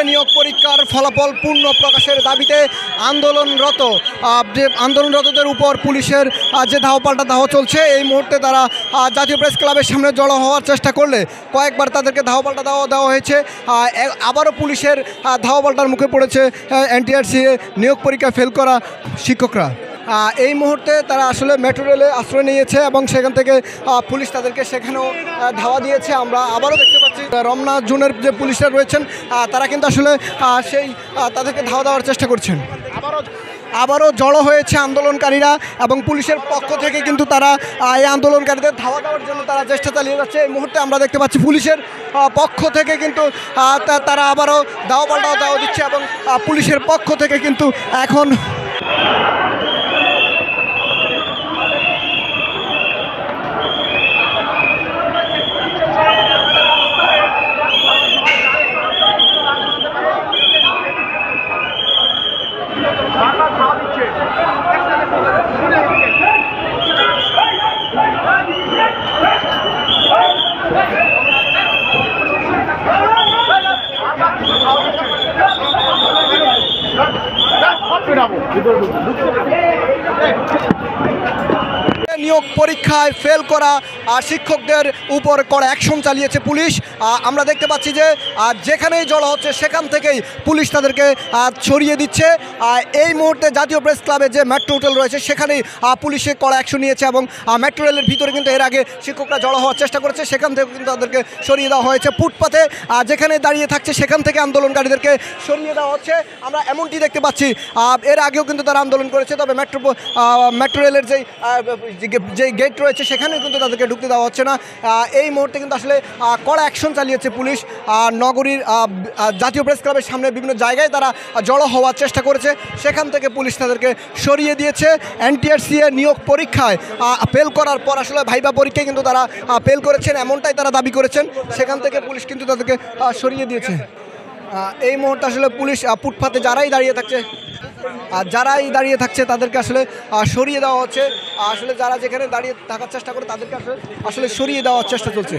নিয়োগ পরীক্ষার ফলাফল পূর্ণ প্রকাশের দাবিতে আন্দোলনরতদের উপর পুলিশের যে ধাওয়া চলছে, এই মুহূর্তে তারা জাতীয় প্রেস ক্লাবের সামনে জড়ো হওয়ার চেষ্টা করলে কয়েকবার তাদেরকে ধাওয়া দেওয়া হয়েছে। আবারও পুলিশের ধাওয়া মুখে পড়েছে এনটিআরসি নিয়োগ পরীক্ষা ফেল করা শিক্ষকরা। এই মুহূর্তে তারা আসলে মেট্রো রেলে আশ্রয় নিয়েছে এবং সেখান থেকে পুলিশ তাদেরকে সেখানেও ধাওয়া দিয়েছে। আমরা আবারও দেখতে পাচ্ছি রমনা জোনের যে পুলিশরা রয়েছেন তারা কিন্তু আসলে তাদেরকে ধাওয়া দেওয়ার চেষ্টা করছেন। আবারও জড়ো হয়েছে আন্দোলনকারীরা এবং পুলিশের পক্ষ থেকে কিন্তু তারা এই আন্দোলনকারীদের ধাওয়া দেওয়ার জন্য তারা চেষ্টা চালিয়ে যাচ্ছে। এই মুহূর্তে আমরা দেখতে পাচ্ছি পুলিশের পক্ষ থেকে কিন্তু তারা আবারও দাওয়া দিচ্ছে এবং পুলিশের পক্ষ থেকে কিন্তু এখন নিয়োগ পরীক্ষায় ফেল করা শিক্ষকদের উপর কড়া অ্যাকশন চালিয়েছে পুলিশ। আমরা দেখতে পাচ্ছি যে যেখানেই জড়ো হচ্ছে সেখান থেকেই পুলিশ তাদেরকে ছড়িয়ে দিচ্ছে। এই মুহূর্তে জাতীয় প্রেস ক্লাবে যে মেট্রো হোটেল রয়েছে সেখানেই পুলিশে কড়া অ্যাকশন নিয়েছে এবং মেট্রো রেলের ভিতরে কিন্তু এর আগে শিক্ষকরা জড়ো হওয়ার চেষ্টা করেছে, সেখান থেকে কিন্তু তাদেরকে সরিয়ে দেওয়া হয়েছে। ফুটপাতে যেখানে দাঁড়িয়ে থাকছে সেখান থেকে আন্দোলনকারীদেরকে সরিয়ে দেওয়া হচ্ছে। আমরা এমনটি দেখতে পাচ্ছি এর আগেও কিন্তু তারা আন্দোলন করেছে, তবে মেট্রো রেলের যে গেট রয়েছে সেখানেও কিন্তু তাদেরকে ঢুকতে দেওয়া হচ্ছে না। এই মুহূর্তে কিন্তু আসলে কড়া অ্যাকশন চালিয়েছে পুলিশ। নগরীর জাতীয় প্রেস ক্লাবের সামনে বিভিন্ন জায়গায় তারা জড়ো হওয়ার চেষ্টা করেছে, সেখান থেকে পুলিশ তাদেরকে সরিয়ে দিয়েছে। এনটিআরসি এর নিয়োগ পরীক্ষায় ফেল করার পর আসলে ভাইবা পরীক্ষায় কিন্তু তারা ফেল করেছেন এমনটাই তারা দাবি করেছেন, সেখান থেকে পুলিশ কিন্তু তাদেরকে সরিয়ে দিয়েছে। এই মুহূর্তে আসলে পুলিশ ফুটপাতে যারাই দাঁড়িয়ে থাকছে তাদেরকে আসলে সরিয়ে দেওয়া হচ্ছে। আসলে যারা যেখানে দাঁড়িয়ে থাকার চেষ্টা করে তাদেরকে আসলে সরিয়ে দেওয়ার চেষ্টা চলছে।